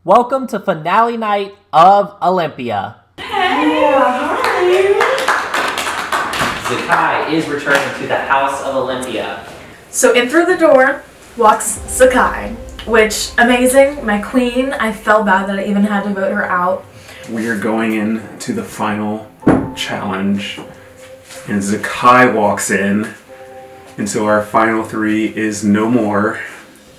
Welcome to finale night of Olympia. Zakai is returning to the House of Olympia. So in through the door walks Sakai, which, amazing, my queen. I felt bad that I even had to vote her out. We are going into the final challenge, and Zakai walks in, and so our final three is no more.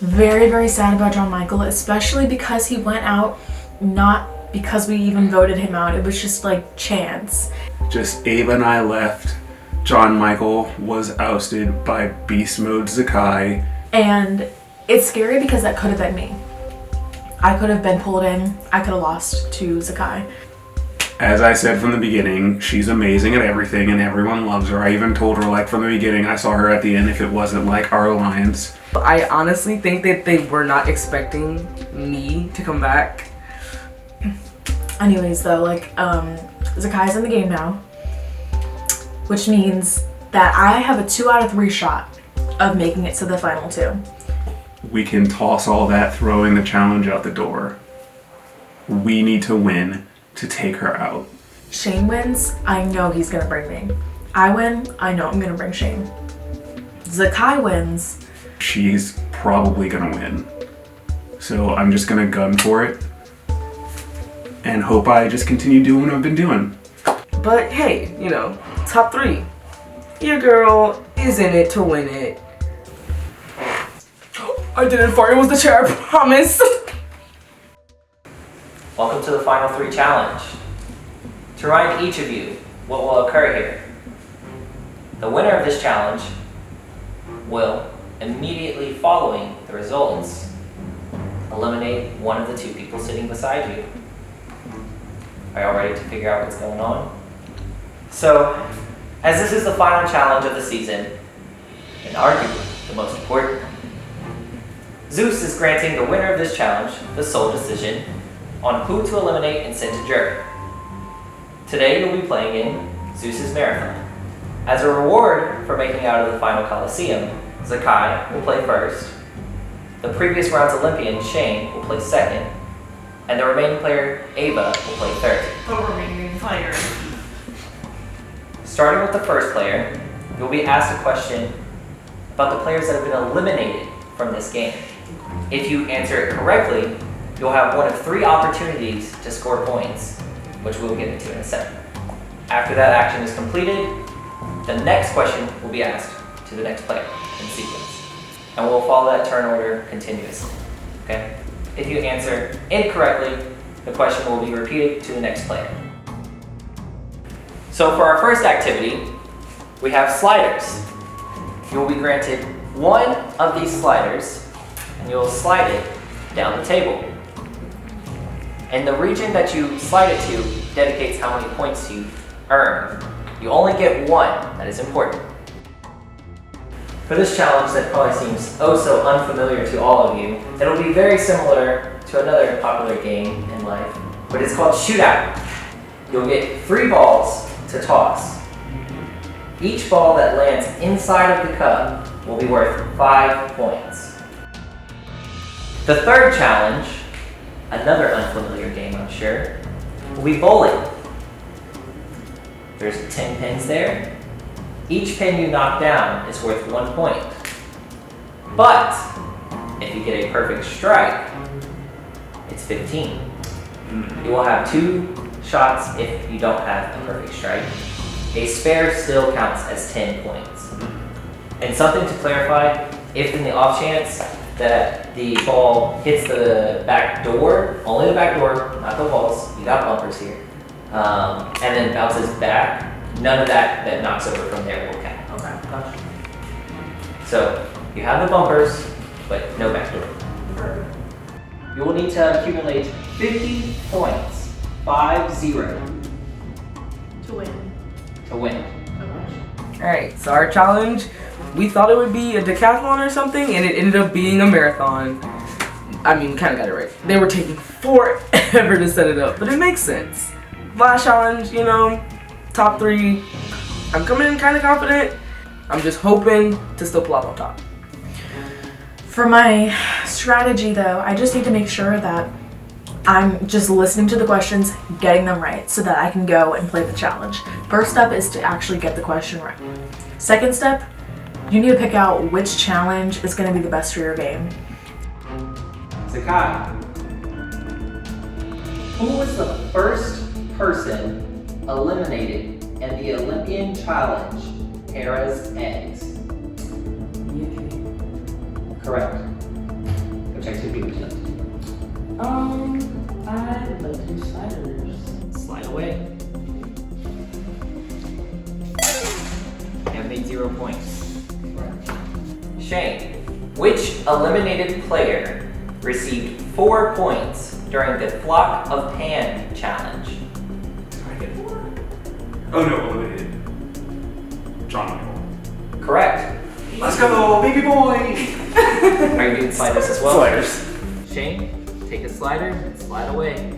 Very, very sad about John Michael, especially because he went out, not because we even voted him out. It was just like chance. Just Ava and I left. John Michael was ousted by Beast Mode Zakai. And it's scary because that could have been me. I could have been pulled in. I could have lost to Zakai. As I said from the beginning, she's amazing at everything and everyone loves her. I even told her from the beginning I saw her at the end if it wasn't our alliance. I honestly think that they were not expecting me to come back. Anyways, though, Zakai's in the game now, which means that I have a 2 out of 3 shot of making it to the final 2. We can toss all that throwing the challenge out the door. We need to win to take her out. Shane wins, I know he's gonna bring me. I win, I know I'm gonna bring Shane. Zakai wins. She's probably gonna win. So I'm just gonna gun for it and hope I just continue doing what I've been doing. But hey, top 3. Your girl is in it to win it. I didn't fart, it was the chair, I promise. Welcome to the final 3 challenge. To remind each of you what will occur here. The winner of this challenge will, immediately following the results, eliminate one of the 2 people sitting beside you. Are y'all ready to figure out what's going on? So, as this is the final challenge of the season, and arguably the most important, Zeus is granting the winner of this challenge the sole decision on who to eliminate and send to jury. Today you'll be playing in Zeus's Marathon. As a reward for making it out of the final Coliseum, Zakai will play first, the previous round's Olympian, Shane, will play second, and the remaining player, Ava, will play third. The remaining player. Starting with the first player, you'll be asked a question about the players that have been eliminated from this game. If you answer it correctly, you'll have one of 3 opportunities to score points, which we'll get into in a second. After that action is completed, the next question will be asked to the next player in sequence. And we'll follow that turn order continuously, okay? If you answer incorrectly, the question will be repeated to the next player. So for our first activity, we have sliders. You'll be granted one of these sliders, and you'll slide it down the table. And the region that you slide it to dedicates how many points you earn. You only get 1, that is important. For this challenge that probably seems oh so unfamiliar to all of you, it'll be very similar to another popular game in life, but it's called Shootout. You'll get 3 balls to toss. Each ball that lands inside of the cup will be worth 5 points. The third challenge, another unfamiliar game I'm sure, will be bowling. There's 10 pins there. Each pin you knock down is worth 1 point. But if you get a perfect strike, it's 15. You will have 2 shots if you don't have a perfect strike. A spare still counts as 10 points. And something to clarify, if in the off chance that the ball hits the back door, only the back door, not the walls, you got bumpers here, and then bounces back, none of that knocks over from there will count. Okay, gotcha. So you have the bumpers, but no back door. You will need to accumulate 50 points, 50, To win. to win. Alright, so our challenge, we thought it would be a decathlon or something, and it ended up being a marathon. I mean, we kind of got it right. They were taking forever to set it up, but it makes sense. Last challenge, top 3. I'm coming in kind of confident. I'm just hoping to still pull out on top. For my strategy, though, I just need to make sure that I'm just listening to the questions, getting them right, so that I can go and play the challenge. First step is to actually get the question right. Second step, you need to pick out which challenge is going to be the best for your game. Zakai, who was the first person eliminated in the Olympian challenge, Hera's eggs? Correct. Which activity would you like to do? I would like to do sliders. Slide away. You have made 0 points. Shane, which eliminated player received 4 points during the Flock of Pan challenge? Did I get 4? Oh no, eliminated. John Michael. Correct. Let's go, baby boy! Are you doing sliders as well? Sliders. Shane, take a slider and slide away.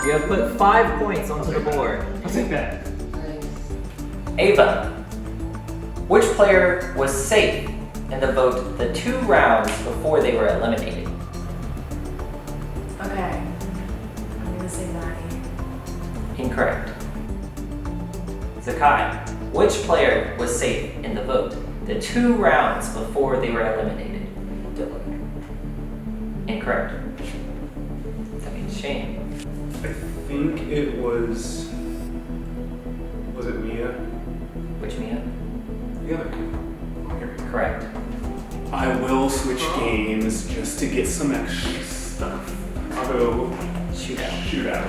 You have put 5 points onto the board. I'll take that. Ava, which player was safe in the vote the 2 rounds before they were eliminated? Okay. I'm gonna say Maddie. Incorrect. Zakai, which player was safe in the vote the 2 rounds before they were eliminated? Dylan. Incorrect. That means Shane. I think it was it Mia? Which Mia? The other. Correct. I will switch games just to get some extra stuff. I'll go Shootout. shootout.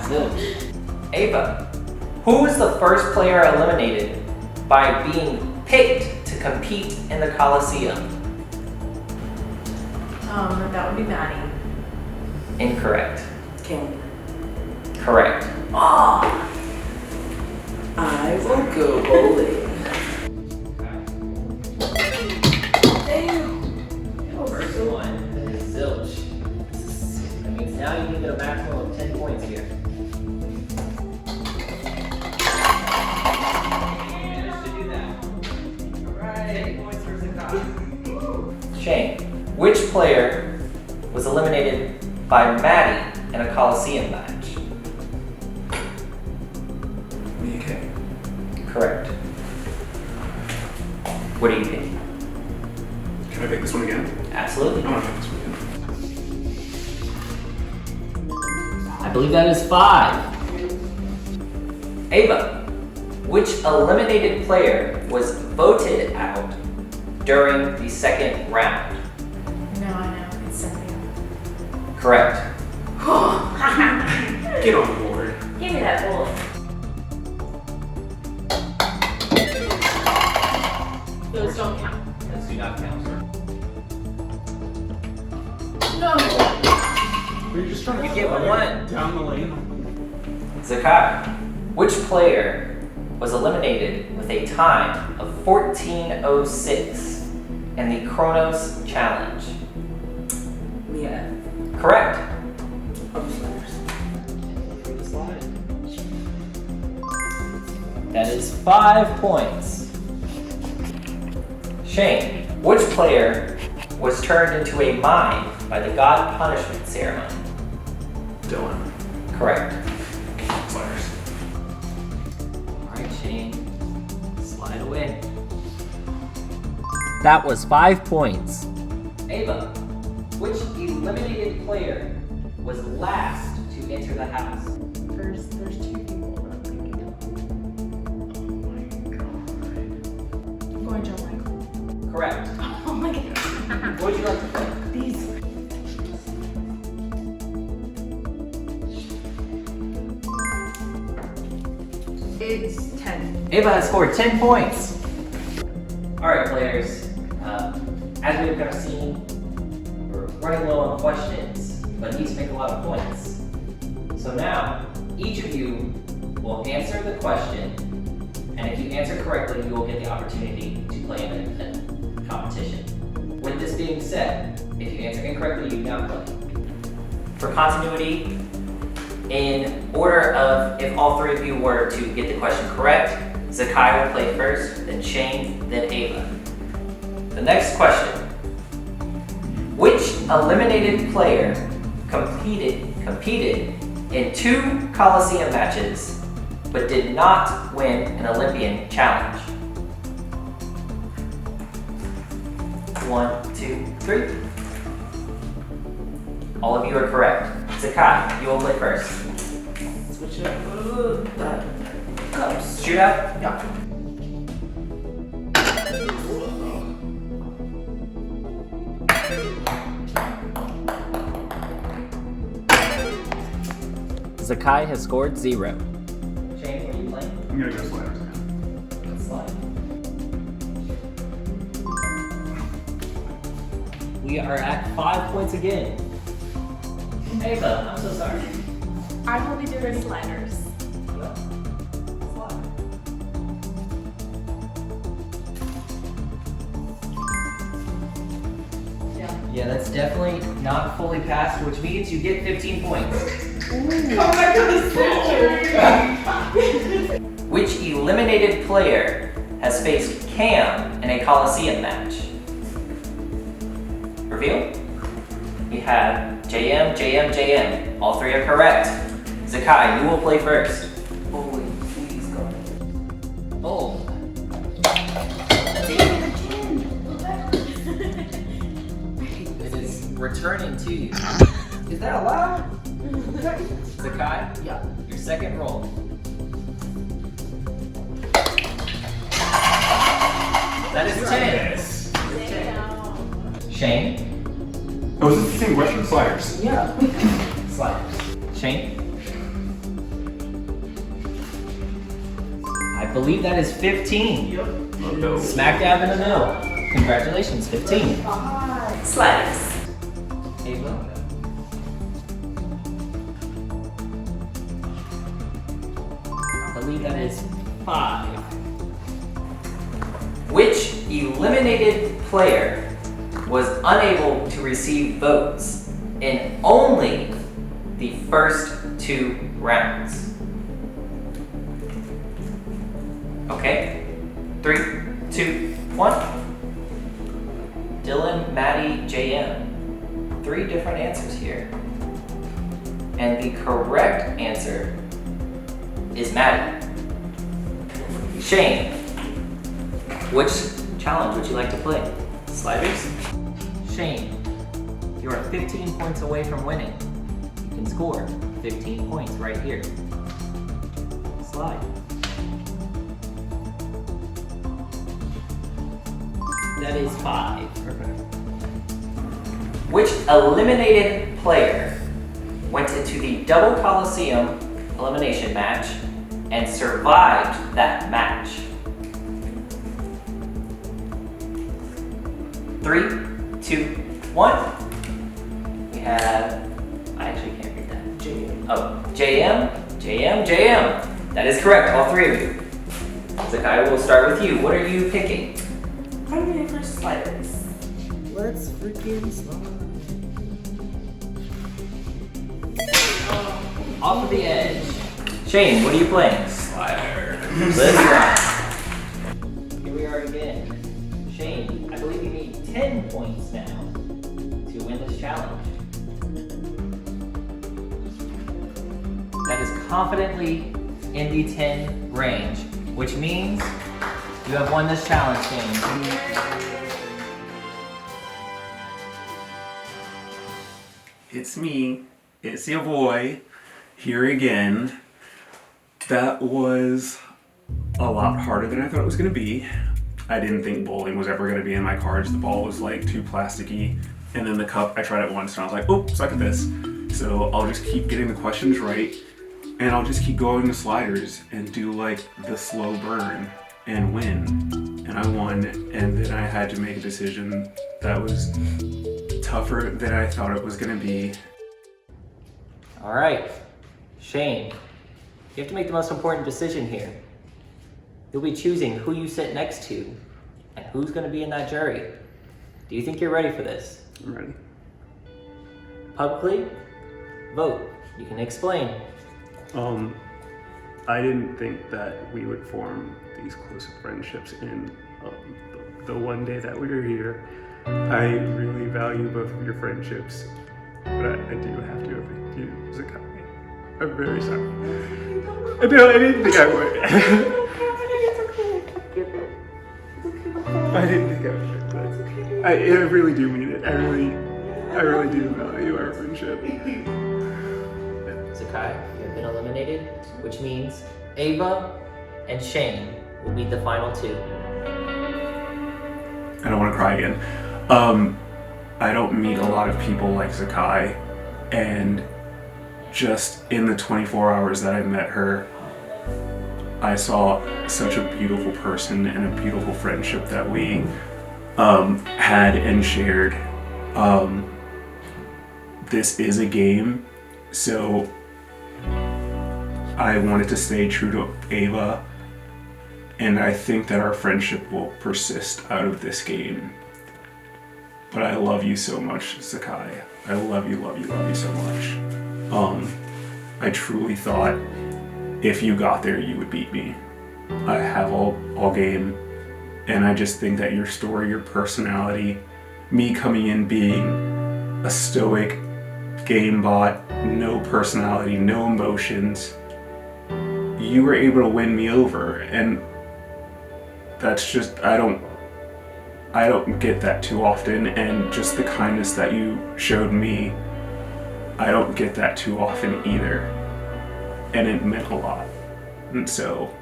Zilch. Ava, who was the first player eliminated by being picked to compete in the Coliseum? That would be Maddie. Incorrect. Canada. Correct. I will go bowling. First one is Zilch. That means now you can get a maximum of 10 points here. You managed to do that. Alright, 10 points for Zakai. Shane, which player was eliminated by Maddie in a Coliseum match? Mia K. Correct. What do you think? Can I pick this one again? Absolutely. I want to pick this one again. I believe that is 5. Ava, which eliminated player was voted out during the 2nd round? No, I know. It's Cynthia. Correct. Get on the board. Give me that bowl. Those don't count. Those do not count. No. We're just trying to You get 1. down the lane. Zakai, which player was eliminated with a time of 14:06 in the Chronos Challenge? Yeah. Correct. That is 5 points. Shane, which player was turned into a mime by the God Punishment Ceremony? Dylan. Correct. Sliders. Alright, Shane. Slide away. That was 5 points. Ava, which eliminated player was last to enter the house? There's 2 people that I'm thinking of. Oh my god. I'm going Joe Michael. Correct. Oh my god. What would you like to play? These. It's 10. Ava has scored 10 points. Alright, players. As we've kind of seen, we're running low on questions, but need to make a lot of points. So now, each of you will answer the question, and if you answer correctly, you will get the opportunity to play in a competition. With this being said, if you answer incorrectly, you do not play. For continuity, in order if all three of you were to get the question correct, Zakai will play first, then Shane, then Ava. The next question. Which eliminated player competed in 2 Coliseum matches but did not win an Olympian challenge? 1, 2, 3. All of you are correct. Zakai, you will play first. Switch it up. Cups. Shootout? Yeah. Zakai has scored 0. Shane, what are you playing? I'm gonna go sliders again. Let's slide. We are at 5 points again. Ava, I'm so sorry. I will be doing sliders. Yeah, that's definitely not fully passed, which means you get 15 points. Come back to the center. Which eliminated player has faced Cam in a Coliseum match? Reveal? We have JM, JM, JM. All three are correct. Zakai, you will play first. Holy, please God. Oh. It is returning to you. Is that allowed? Zakai, Yeah. your second roll. That is 10. Shane, Oh, is this the same question? Sliders. Yeah. sliders. Shane? I believe that is 15. Yep. Oh, no. Smack dab in the middle. Congratulations, 15. Sliders. Ava? I believe that is 5. Which eliminated player was unable to receive votes in only the first 2 rounds? Okay, 3, 2, 1. Dylan, Maddie, JM. 3 different answers here. And the correct answer is Maddie. Shane, which challenge would you like to play? Sliders? Shane, you are 15 points away from winning. You can score 15 points right here. Slide. That is 5. Which eliminated player went into the double Coliseum elimination match and survived that match? 3, 2, 1. We have, I actually can't read that. JM. Oh, JM, JM, JM. That is correct, all 3 of you. Zakai, we'll start with you. What are you picking? I'm ready for sliders. Let's freaking slide. Off of the edge. Shane, what are you playing? Slider. Let's slide. Here we are again. Shane, I believe you need 10 points now to win this challenge. That is confidently in the 10 range, which means you have won this challenge, Shane. It's me. It's your boy. Here again. That was a lot harder than I thought it was going to be. I didn't think bowling was ever going to be in my cards. The ball was like too plasticky. And then the cup, I tried it once and I was like, oh, suck at this. So I'll just keep getting the questions right. And I'll just keep going to sliders and do like the slow burn and win. And I won. And then I had to make a decision that was tougher than I thought it was going to be. All right, Shane, you have to make the most important decision here. You'll be choosing who you sit next to and who's going to be in that jury. Do you think you're ready for this? I'm ready. Publicly, vote. You can explain. I didn't think that we would form these close friendships in the one day that we were here. I really value both of your friendships, but I do have to evict you, Zakai. I'm very sorry. No, I didn't think I would. I didn't think I would, but I really do mean it. I really do value our friendship. Zakai, you have been eliminated, which means Ava and Shane will be the final two. I don't want to cry again. I don't meet a lot of people like Zakai, and just in the 24 hours that I met her, I saw such a beautiful person and a beautiful friendship that we had and shared. This is a game, so I wanted to stay true to Ava, and I think that our friendship will persist out of this game. But I love you so much, Zakai. I love you so much. I truly thought if you got there, you would beat me. I have all game, and I just think that your story, your personality, me coming in being a stoic game bot, no personality, no emotions, you were able to win me over, and that's just, I don't get that too often, and just the kindness that you showed me, I don't get that too often either, and it meant a lot. And so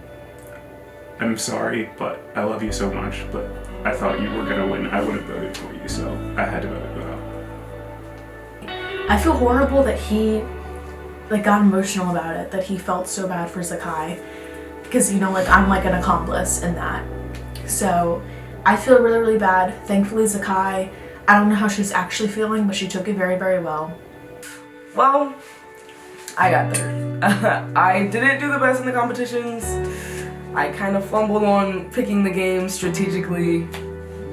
I'm sorry, but I love you so much, but I thought you were gonna win. I would have voted for you, so I had to vote you out. I feel horrible that he got emotional about it, that he felt so bad for Zakai, because I'm like an accomplice in that. So I feel really, really bad. Thankfully, Zakai, I don't know how she's actually feeling, but she took it very, very well. Well, I got third. I didn't do the best in the competitions. I kind of fumbled on picking the game strategically,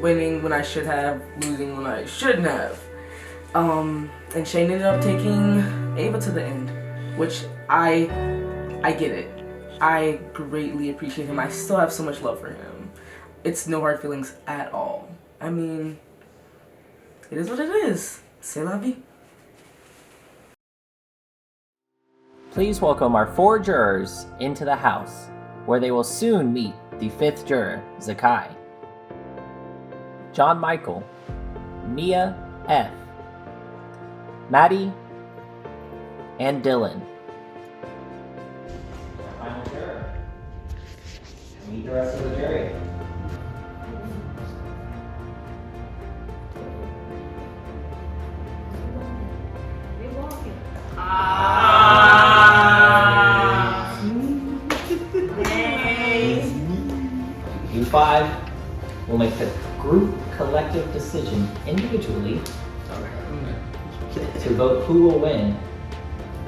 winning when I should have, losing when I shouldn't have. And Shane ended up taking Ava to the end, which I get it. I greatly appreciate him. I still have so much love for him. It's no hard feelings at all. I mean, it is what it is. C'est la vie. Please welcome our 4 jurors into the house, where they will soon meet the 5th juror, Zakai. John Michael, Mia F., Maddie, and Dylan. Final juror. Meet the rest of the jury. You 5 will make the group collective decision individually to vote who will win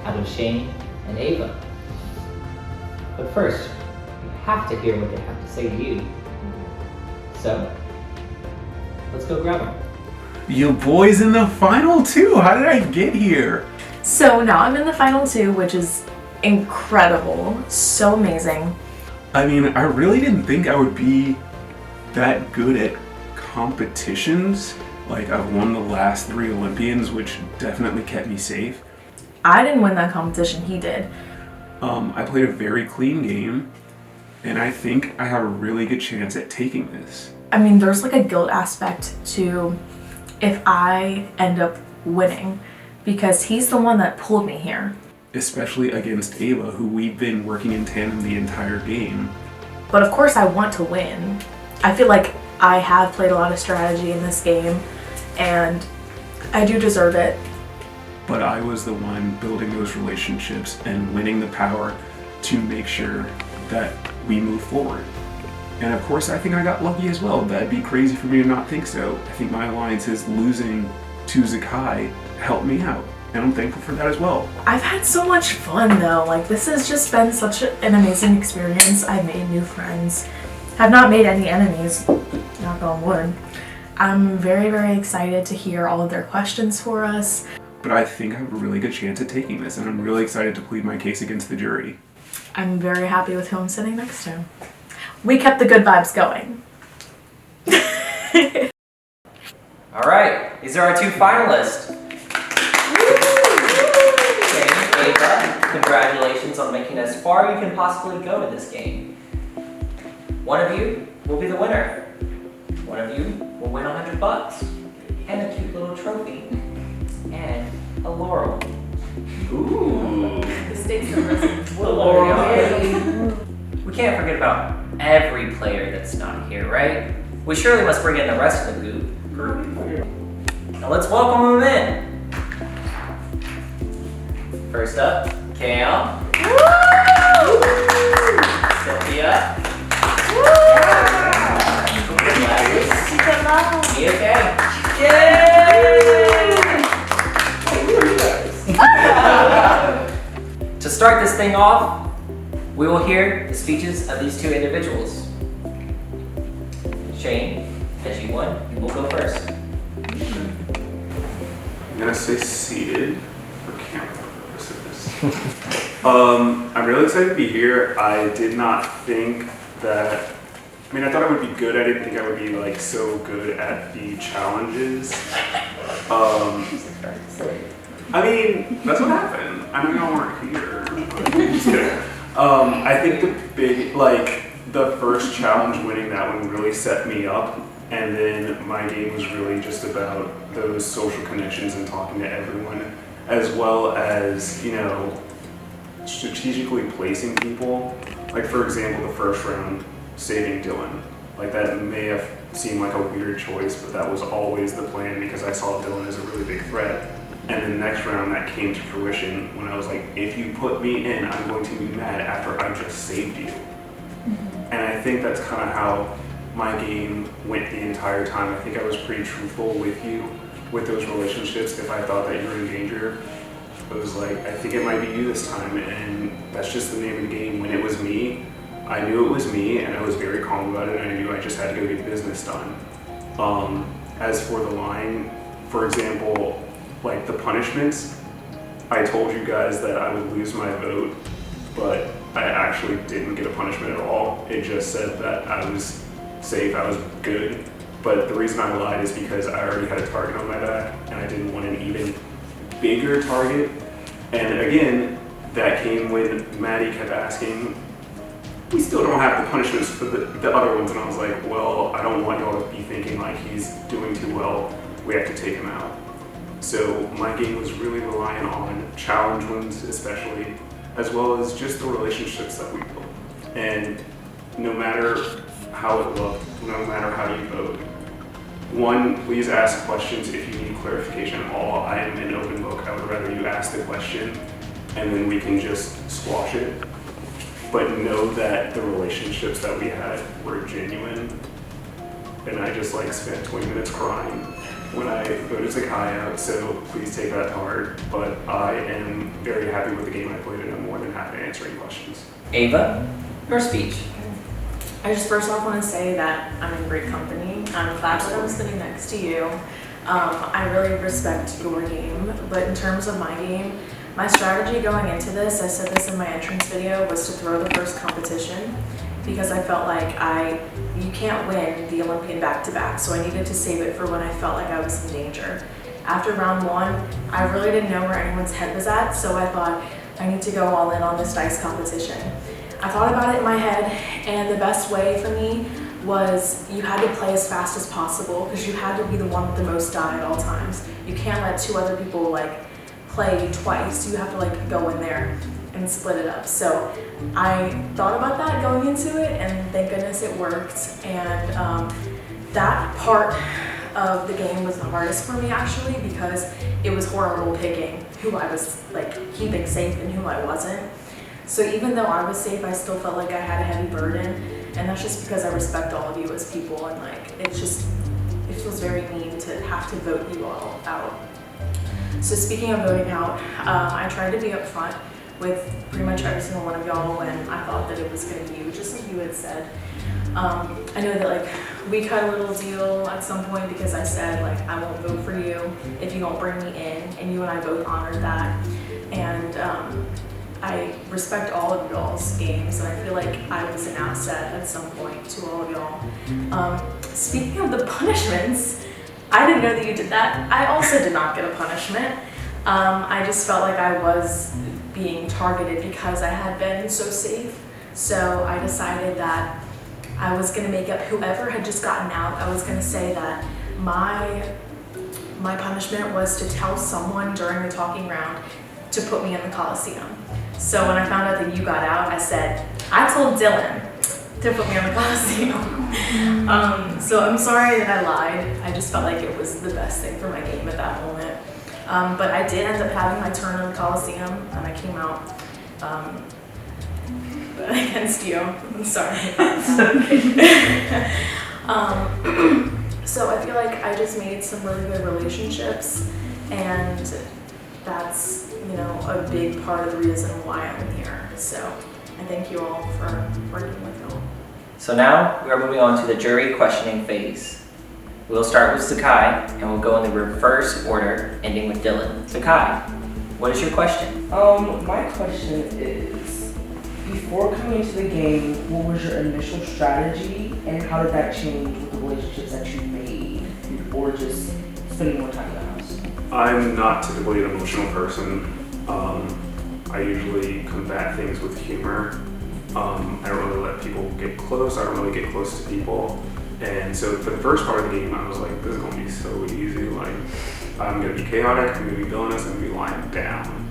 out of Shane and Ava. But first, you have to hear what they have to say to you. So, let's go grab them. You boys in the final 2. How did I get here? So now I'm in the final 2, which is incredible. So amazing. I mean, I really didn't think I would be that good at competitions. Like, I've won the last 3 Olympians, which definitely kept me safe. I didn't win that competition, he did. I played a very clean game, and I think I have a really good chance at taking this. I mean, there's like a guilt aspect to if I end up winning, because he's the one that pulled me here. Especially against Ava, who we've been working in tandem the entire game. But of course I want to win. I feel like I have played a lot of strategy in this game, and I do deserve it. But I was the one building those relationships and winning the power to make sure that we move forward. And of course I think I got lucky as well. That'd be crazy for me to not think so. I think my alliances losing to Zakai helped me out, and I'm thankful for that as well. I've had so much fun though. Like, this has just been such an amazing experience. I've made new friends. Have not made any enemies, knock on wood. I'm very, very excited to hear all of their questions for us. But I think I have a really good chance at taking this, and I'm really excited to plead my case against the jury. I'm very happy with who I'm sitting next to. We kept the good vibes going. All right, these are our 2 finalists. Shane, Ava, congratulations on making as far you can possibly go in this game. One of you will be the winner. One of you will win $100 and a cute little trophy and a laurel. Ooh. The stakes are risen. We can't forget about every player that's not here, right? We surely must bring in the rest of the group. Now let's welcome them in. First up, Cam. Sylvia. Mia K. To start this thing off, we will hear the speeches of these 2 individuals. Shane, as you won, you will go first. I'm gonna say seated for camera purposes. I'm really excited to be here. I did not think that. I mean, I thought I would be good. I didn't think I would be like so good at the challenges. I mean, that's what happened. I know y'all weren't here. Just kidding. I think the first challenge, winning that one, really set me up. And then my game was really just about those social connections and talking to everyone, as well as, you know, strategically placing people. Like, for example, the first round, saving Dylan. Like, that may have seemed like a weird choice, but that was always the plan because I saw Dylan as a really big threat. And then the next round, that came to fruition when I was like, if you put me in, I'm going to be mad after I just saved you. And I think that's kind of how my game went the entire time. I think I was pretty truthful with you, with those relationships. If I thought that you were in danger, I was like, I think it might be you this time. And that's just the name of the game. When it was me, I knew it was me, and I was very calm about it. I knew I just had to go get business done. As for the line, for example, like the punishments, I told you guys that I would lose my vote, but I actually didn't get a punishment at all. It just said that I was safe, I was good. But the reason I lied is because I already had a target on my back, and I didn't want an even bigger target. And again, that came when Maddie kept asking, we still don't have the punishments for the other ones. And I was like, well, I don't want y'all to be thinking like he's doing too well, we have to take him out. So my game was really relying on challenge wins especially, as well as just the relationships that we built. And no matter how it looked, no matter how you vote, one, please ask questions if you need clarification at all. I am an open book. I would rather you ask the question and then we can just squash it. But know that the relationships that we had were genuine. And I just like spent 20 minutes crying when I voted Zakai out, so please take that to heart. But I am very happy with the game I played, and I'm more than happy to answer any questions. Ava, your speech. I just first off want to say that I'm in great company. I'm glad that I'm sitting next to you. I really respect your game, but in terms of my game, my strategy going into this, I said this in my entrance video, was to throw the first competition because I felt like you can't win the Olympian back-to-back, so I needed to save it for when I felt like I was in danger. After round one, I really didn't know where anyone's head was at, so I thought I need to go all in on this dice competition. I thought about it in my head, and the best way for me was you had to play as fast as possible because you had to be the one with the most die at all times. You can't let 2 other people play twice. You have to go in there and split it up. So I thought about that going into it, and thank goodness it worked. And that part of the game was the hardest for me actually because it was horrible picking who I was keeping safe and who I wasn't. So even though I was safe, I still felt like I had a heavy burden, and that's just because I respect all of you as people, and it feels very mean to have to vote you all out. So speaking of voting out, I tried to be upfront with pretty much every single one of y'all when I thought that it was going to be you, just like you had said. I know that we cut a little deal at some point because I said I won't vote for you if you don't bring me in, and you and I both honored that. And I respect all of y'all's games, and I feel like I was an asset at some point to all of y'all. Speaking of the punishments, I didn't know that you did that. I also did not get a punishment. I just felt like I was being targeted because I had been so safe. So I decided that I was gonna make up whoever had just gotten out. I was gonna say that my punishment was to tell someone during the talking round to put me in the Coliseum. So when I found out that you got out, I said, I told Dylan to put me in the Coliseum. So I'm sorry that I lied. I just felt like it was the best thing for my game at that moment. But I did end up having my turn in the Coliseum, and I came out against you. I'm sorry. So I feel like I just made some really good relationships, and that's, you know, a big part of the reason why I'm here. So I thank you all for working with me. So now we are moving on to the jury questioning phase. We'll start with Zakai, and we'll go in the reverse order, ending with Dylan. Zakai, what is your question? My question is, before coming into the game, what was your initial strategy, and how did that change with the relationships that you made, or just spending more time in the house? I'm not typically an emotional person. I usually combat things with humor. I don't really let people get close. I don't really get close to people. And so for the first part of the game, I was like, this is going to be so easy. Like, I'm going to be chaotic, I'm going to be villainous, I'm going to be lying down.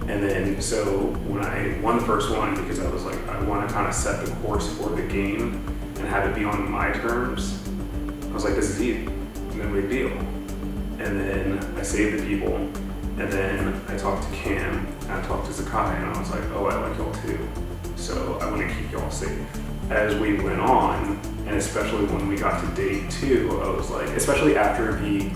And then, so when I won the first one, because I was like, I want to kind of set the course for the game and have it be on my terms, I was like, this is easy, no big deal. And then I saved the people, and then I talked to Cam, and I talked to Zakai, and I was like, oh, I like y'all too. So I want to keep y'all safe. As we went on, and especially when we got to day 2, I was like, especially after the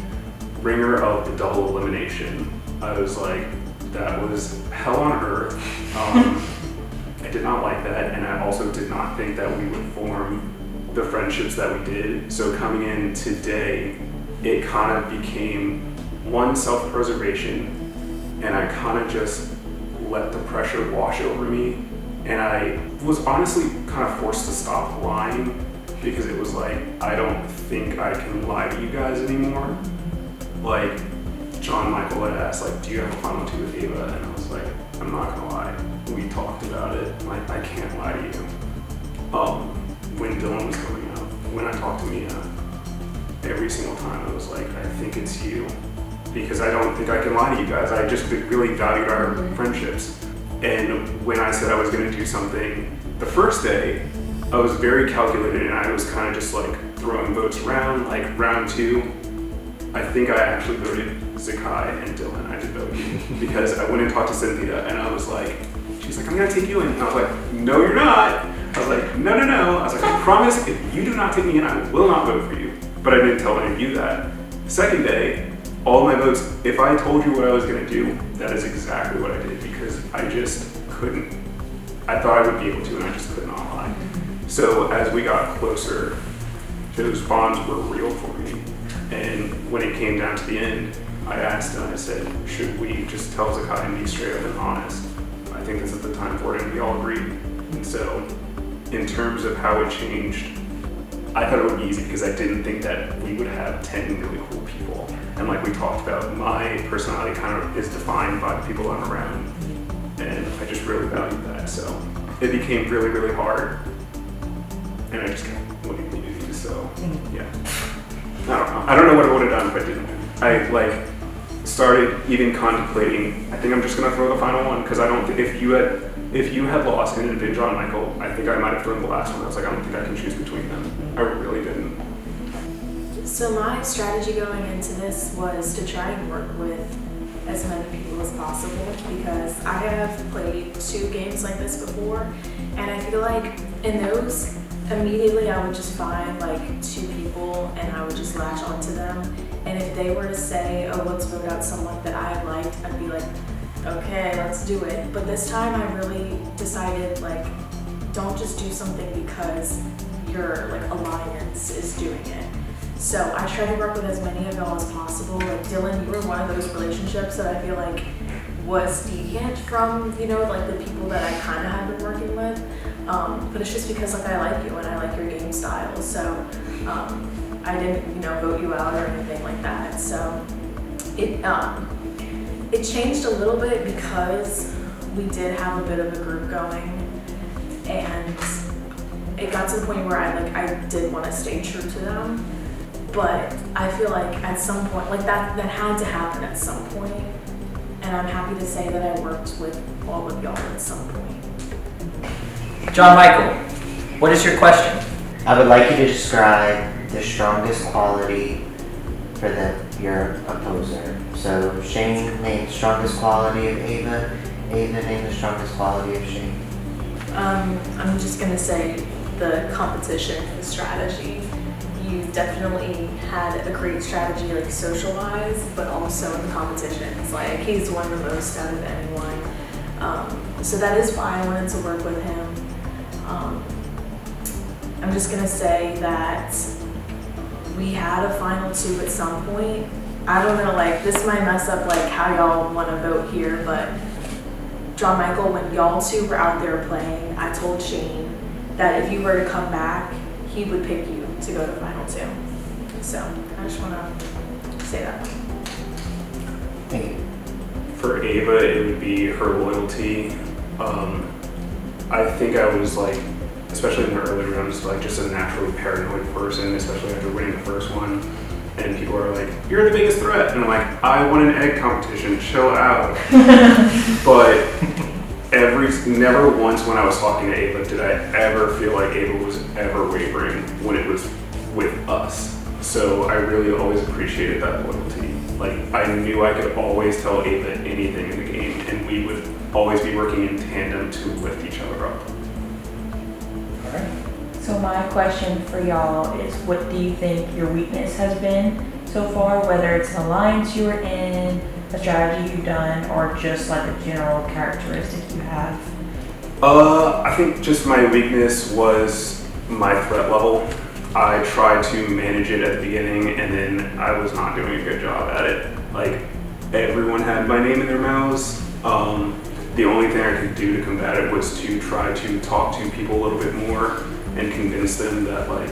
ringer of the double elimination, I was like, that was hell on earth. I did not like that, and I also did not think that we would form the friendships that we did. So coming in today, it kind of became one, self-preservation, and I kind of just let the pressure wash over me. And I was honestly kind of forced to stop lying, because it was like, I don't think I can lie to you guys anymore. Like, John Michael had asked, like, do you have a final 2 with Ava? And I was like, I'm not gonna lie. We talked about it. Like, I can't lie to you. When Dylan was coming out, when I talked to Mia, every single time I was like, I think it's you. Because I don't think I can lie to you guys. I just really valued our friendships. And when I said I was gonna do something, the first day, I was very calculated, and I was kind of just like throwing votes around. Like round 2, I think I actually voted Zakai and Dylan. I did vote you because I went and talked to Cynthia, and I was like, she's like, I'm gonna take you in. And I was like, no, you're not. I was like, no. I was like, I promise, if you do not take me in, I will not vote for you. But I didn't tell any of you that. Second day, all my votes, if I told you what I was gonna do, that is exactly what I did, because I just couldn't. I thought I would be able to, and I just could not lie. So as we got closer, those bonds were real for me. And when it came down to the end, I asked and I said, should we just tell Zakai and be straight up and honest? I think this is the time for it, and we all agreed. And so, in terms of how it changed, I thought it would be easy because I didn't think that we would have 10 really cool people. And like we talked about, my personality kind of is defined by the people I'm around. And I just really valued that. So it became really, really hard. And I just kept winning communities, so yeah. I don't know what I would have done if I didn't win. I like started even contemplating, I think I'm just gonna throw the final one, because I don't think if you had lost and it had been John Michael, I think I might have thrown the last one. I was like, I don't think I can choose between them. I really didn't. So my strategy going into this was to try and work with as many people as possible, because I have played 2 games like this before, and I feel like in those, immediately I would just find like 2 people and I would just latch onto them. And if they were to say, oh, let's vote out someone that I liked, I'd be like, okay, let's do it. But this time I really decided, like, don't just do something because your like alliance is doing it. So I tried to work with as many of y'all as possible. Like Dylan, you were one of those relationships that I feel like was deviant from, you know, like the people that I kind of had been working with. But it's just because like I like you and I like your game style. So I didn't, you know, vote you out or anything like that. So it changed a little bit because we did have a bit of a group going, and it got to the point where I did want to stay true to them. But I feel like at some point, like that had to happen at some point. And I'm happy to say that I worked with all of y'all at some point. John Michael, what is your question? I would like you to describe the strongest quality for your opposer. So Shane named the strongest quality of Ava. Ava named the strongest quality of Shane. I'm just gonna say the competition, the strategy. You definitely had a great strategy, like social-wise, but also in the competitions. Like he's won the most out of anyone. So that is why I wanted to work with him. I'm just gonna say that we had a final two at some point. I don't know, like this might mess up like how y'all want to vote here, but John Michael, when y'all two were out there playing, I told Shane that if you were to come back, he would pick you to go to final two. So I just want to say that. Thank you. For Ava, it would be her loyalty. I think I was like, especially in the early rounds, like just a naturally paranoid person, especially after winning the first one. And people are like, "You're the biggest threat," and I'm like, "I won an egg competition. Chill out." But never once when I was talking to Ava did I ever feel like Ava was ever wavering when it was with us. So I really always appreciated that loyalty. Like I knew I could always tell Ava anything in the game, and we would always be working in tandem to lift each other up. So my question for y'all is, what do you think your weakness has been so far, whether it's an alliance you were in, a strategy you've done, or just like a general characteristic you have? I think just my weakness was my threat level. I tried to manage it at the beginning, and then I was not doing a good job at it. Like everyone had my name in their mouths. The only thing I could do to combat it was to try to talk to people a little bit more and convince them that like,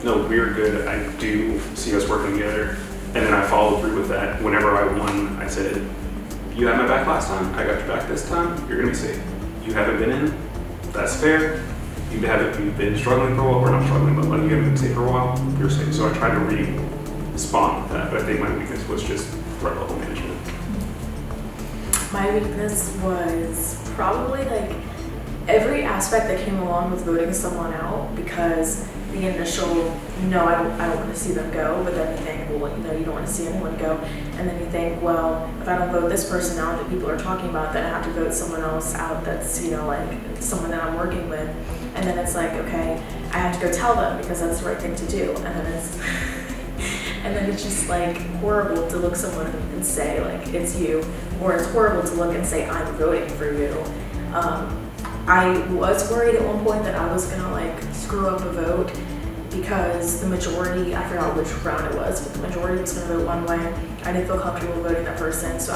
no, we're good. I do see us working together. And then I followed through with that. Whenever I won, I said, "You had my back last time. I got your back this time. You're gonna be safe. You haven't been in. That's fair. You've been struggling for a while. We're not struggling, but like you haven't been safe for a while. You're safe." So I tried to respond with that. But I think my weakness was just threat level management. My weakness was probably like every aspect that came along with voting someone out, because the initial, no, I don't want to see them go, but then you think, well, you know, you don't want to see anyone go, and then you think, well, if I don't vote this person out that people are talking about, then I have to vote someone else out that's, you know, like someone that I'm working with, and then it's like, okay, I have to go tell them because that's the right thing to do, and then it's just like horrible to look someone and say like it's you, or it's horrible to look and say I'm voting for you. I was worried at one point that I was gonna like screw up a vote because the majority, I forgot which round it was, but the majority was gonna vote one way. I didn't feel comfortable voting that person, so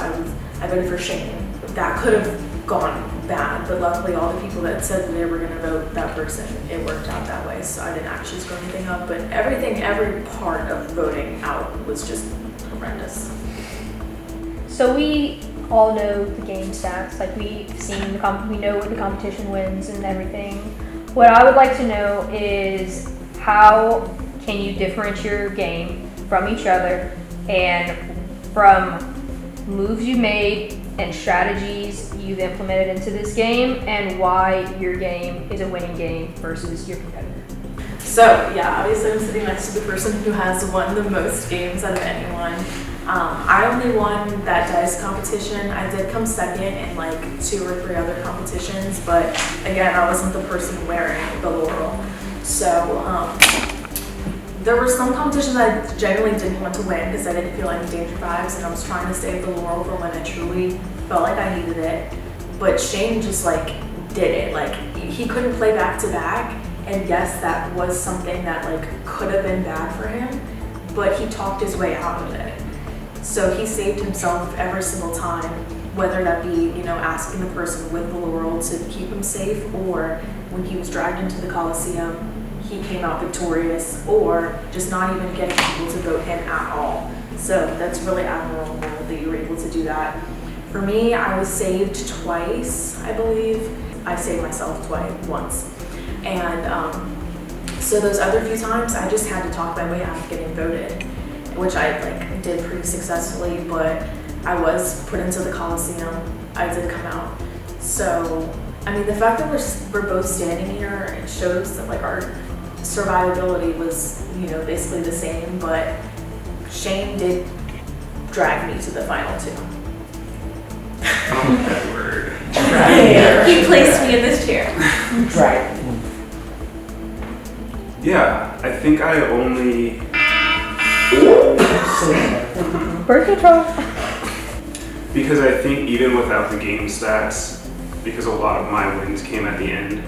I voted for Shane. That could have gone bad, but luckily all the people that said they were gonna vote that person, it worked out that way, so I didn't actually screw anything up. But every part of voting out was just horrendous. So we all know the game stats, like we've seen we know what the competition wins and everything. What I would like to know is how can you differentiate your game from each other and from moves you made and strategies you've implemented into this game, and why your game is a winning game versus your competitor. So yeah, obviously I'm sitting next to the person who has won the most games out of anyone. I only won that dice competition. I did come second in like 2 or 3 other competitions, but again, I wasn't the person wearing the laurel. So there were some competitions I genuinely didn't want to win because I didn't feel any danger vibes, and I was trying to save the laurel for when I truly felt like I needed it. But Shane just like did it. Like he couldn't play back to back, and yes, that was something that like could have been bad for him, but he talked his way out of it. So he saved himself every single time, whether that be, asking the person with the laurel to keep him safe, or when he was dragged into the Coliseum, he came out victorious, or just not even getting people to vote him at all. So that's really admirable that you were able to do that. For me, I was saved twice, I believe. I saved myself once. And so those other few times, I just had to talk my way out of getting voted, which I did pretty successfully, but I was put into the Coliseum. I did come out. So, the fact that we're both standing here, it shows that our survivability was, basically the same, but Shane did drag me to the final two. Oh, that word. He placed me in this chair. Right. Yeah, I think I only. Birth control. Because I think even without the game stats, because a lot of my wins came at the end,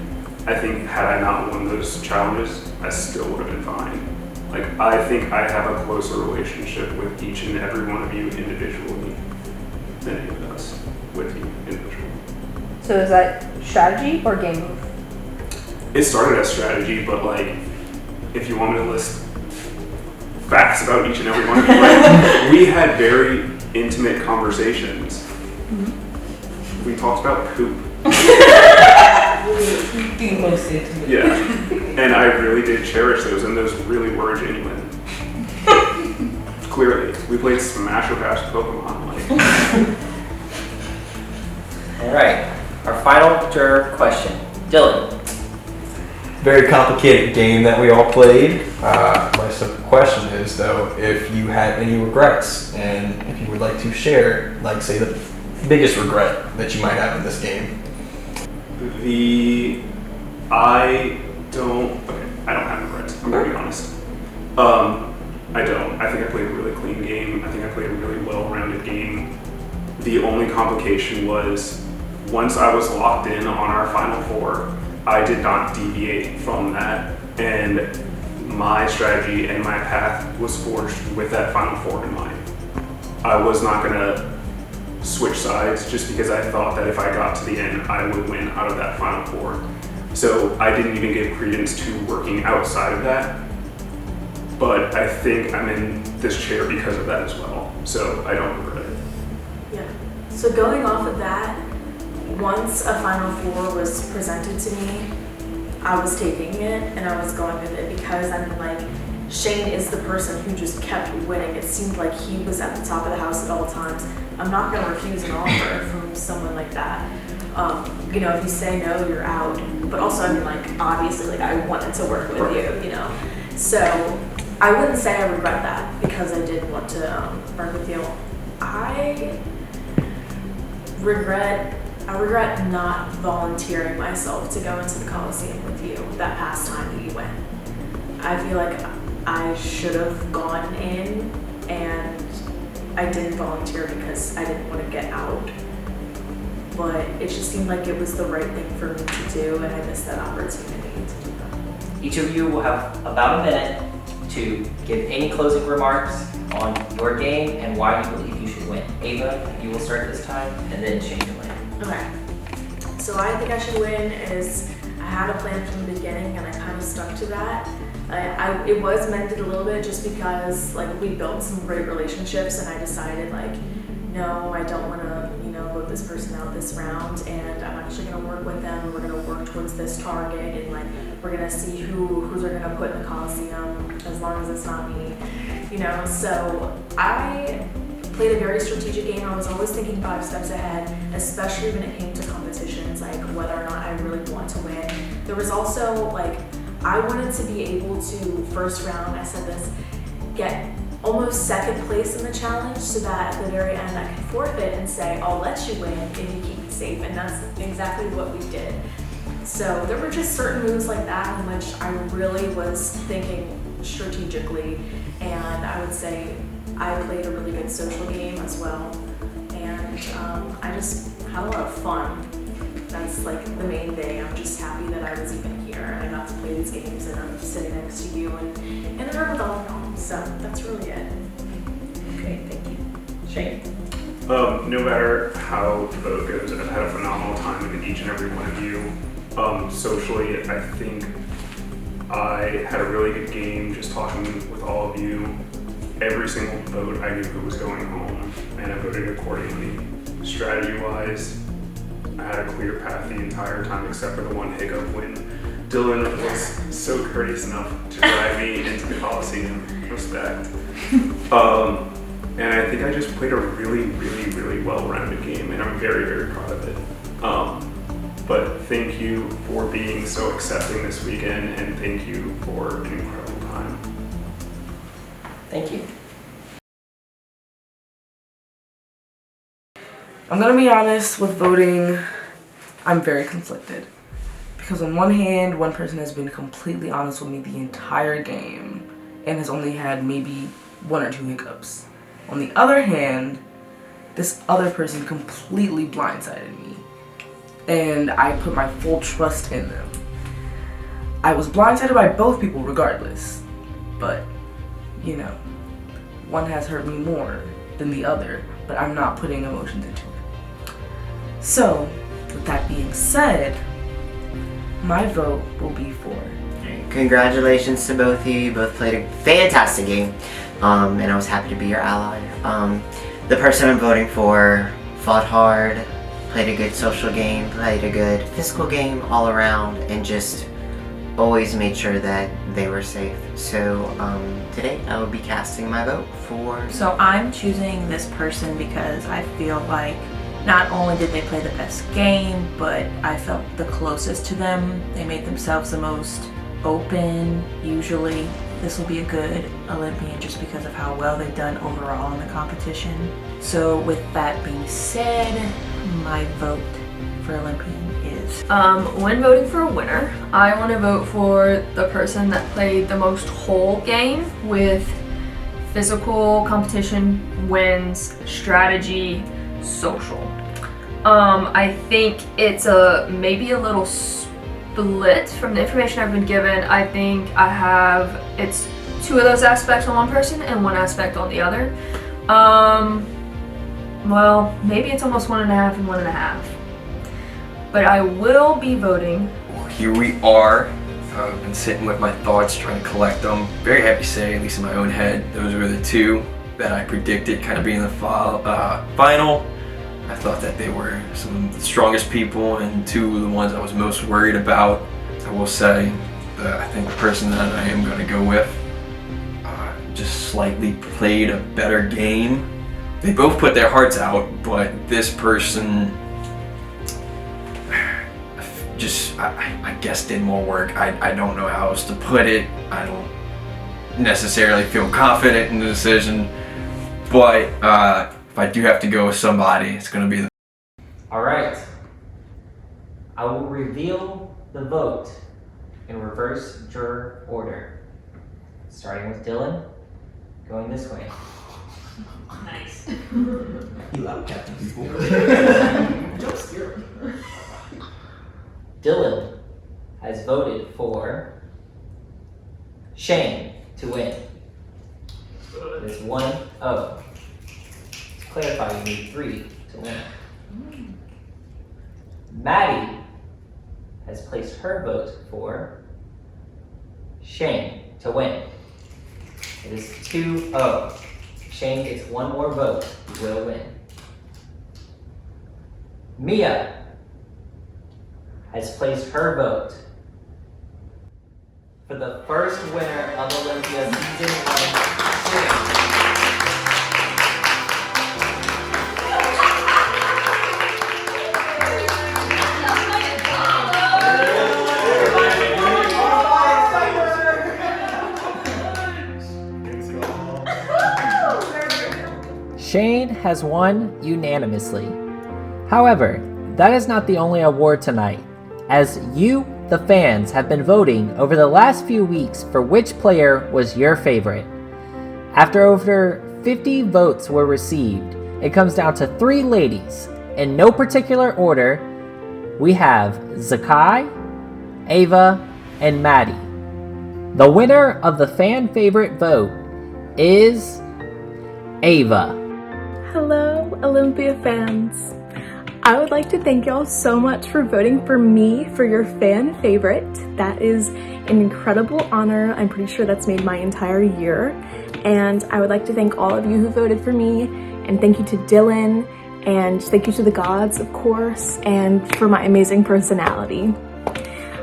I think had I not won those challenges, I still would have been fine. I think I have a closer relationship with each and every one of you individually than any of us with you individually. So is that strategy or game move? It started as strategy, but if you want me to list facts about each and every one of you, we had very intimate conversations. We talked about poop. The most intimate. Yeah, and I really did cherish those, and those really were genuine. Clearly, we played Smash or Pass Pokemon. All right, our final juror question. Dylan. Very complicated game that we all played. My simple question is, though, if you had any regrets, and if you would like to share, say the biggest regret that you might have in this game. I don't have regrets. I'm gonna be honest. I don't. I think I played a really clean game. I think I played a really well-rounded game. The only complication was once I was locked in on our final four, I did not deviate from that, and my strategy and my path was forged with that final four in mind. I was not gonna switch sides just because I thought that if I got to the end, I would win out of that final four. So I didn't even give credence to working outside of that. But I think I'm in this chair because of that as well. So I don't regret it. Yeah. So going off of that, once a final four was presented to me, I was taking it and I was going with it because Shane is the person who just kept winning. It seemed like he was at the top of the house at all times. I'm not going to refuse an offer from someone like that. If you say no, you're out. But also, obviously, I wanted to work with you, So I wouldn't say I regret that because I did want to work with you. I regret not volunteering myself to go into the Coliseum with you that past time that you went. I feel like I should have gone in, and I didn't volunteer because I didn't want to get out. But it just seemed like it was the right thing for me to do, and I missed that opportunity to do that. Each of you will have about a minute to give any closing remarks on your game and why you believe you should win. Ava, you will start this time, and then Shane will win. Okay. So I think I should win is I had a plan from the beginning, and I kind of stuck to that. It was mended a little bit just because we built some great relationships, and I decided no, I don't want to vote this person out this round, and I'm actually going to work with them. We're going to work towards this target, and we're going to see who they're going to put in the Coliseum, as long as it's not me, So I played a very strategic game. I was always thinking 5 steps ahead, especially when it came to competitions, whether or not I really want to win. There was also I wanted to be able to, first round, I said this, get almost second place in the challenge so that at the very end I could forfeit and say, I'll let you win if you keep me safe, and that's exactly what we did. So there were just certain moves like that in which I really was thinking strategically, and I would say I played a really good social game as well, and I just had a lot of fun. That's the main thing. I'm just happy that I was even here and I got to play these games and I'm sitting next to you and in the room with all of y'all. So that's really it. Okay, thank you. Shane? No matter how the vote goes, I've had a phenomenal time with each and every one of you. Socially, I think I had a really good game just talking with all of you. Every single vote, I knew who was going home, and I voted accordingly. Strategy-wise, I had a clear path the entire time except for the one hiccup when Dylan was so courteous enough to drive me into the Coliseum. Respect. And I think I just played a really well-rounded game, and I'm very proud of it. But thank you for being so accepting this weekend, and thank you for an incredible time. Thank you. I'm gonna be honest with voting. I'm very conflicted. Because on one hand, one person has been completely honest with me the entire game and has only had maybe 1 or 2 hiccups. On the other hand, this other person completely blindsided me, and I put my full trust in them. I was blindsided by both people regardless, but, you know, one has hurt me more than the other, but I'm not putting emotions into it. So, with that being said, my vote will be for... Congratulations to both of you. You both played a fantastic game. And I was happy to be your ally. The person I'm voting for fought hard, played a good social game, played a good physical game all around, and just always made sure that they were safe. So today I will be casting my vote for... So I'm choosing this person because I feel like not only did they play the best game, but I felt the closest to them. They made themselves the most open. Usually this will be a good Olympian just because of how well they've done overall in the competition. So with that being said, my vote for Olympian is... When voting for a winner, I want to vote for the person that played the most whole game with physical competition, wins, strategy, social. I think it's maybe a little split from the information I've been given. I think it's 2 of those aspects on one person and 1 aspect on the other. Well, maybe it's almost 1.5 and 1.5. But I will be voting. Well, here we are. I've been sitting with my thoughts, trying to collect them. Very happy to say, at least in my own head, those were the 2 that I predicted kind of being the final. I thought that they were some of the strongest people and 2 of the ones I was most worried about. I will say that I think the person that I am going to go with just slightly played a better game. They both put their hearts out, but this person just, I guess, did more work. I don't know how else to put it. I don't necessarily feel confident in the decision, but if I do have to go with somebody, it's going to be the... Alright. I will reveal the vote in reverse juror order. Starting with Dylan, going this way. Nice. You loud Captain people. Don't scare me. Dylan has voted for Shane to win. It's 1-0. To clarify, you need 3 to win. Maddie has placed her vote for Shane to win. It is 2-0. Shane gets 1 more vote, he will win. Mia has placed her vote for the first winner of Olympia Season 1, Shane. Shane has won unanimously. However, that is not the only award tonight, as you, the fans, have been voting over the last few weeks for which player was your favorite. After over 50 votes were received, it comes down to 3 ladies. In no particular order, we have Zakai, Ava, and Maddie. The winner of the fan favorite vote is Ava. Hello Olympia fans! I would like to thank y'all so much for voting for me for your fan favorite. That is an incredible honor. I'm pretty sure that's made my entire year. And I would like to thank all of you who voted for me, and thank you to Dylan, and thank you to the gods, of course, and for my amazing personality.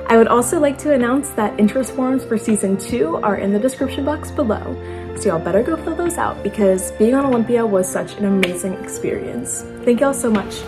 I would also like to announce that interest forms for season 2 are in the description box below. So y'all better go fill those out because being on Olympia was such an amazing experience. Thank y'all so much.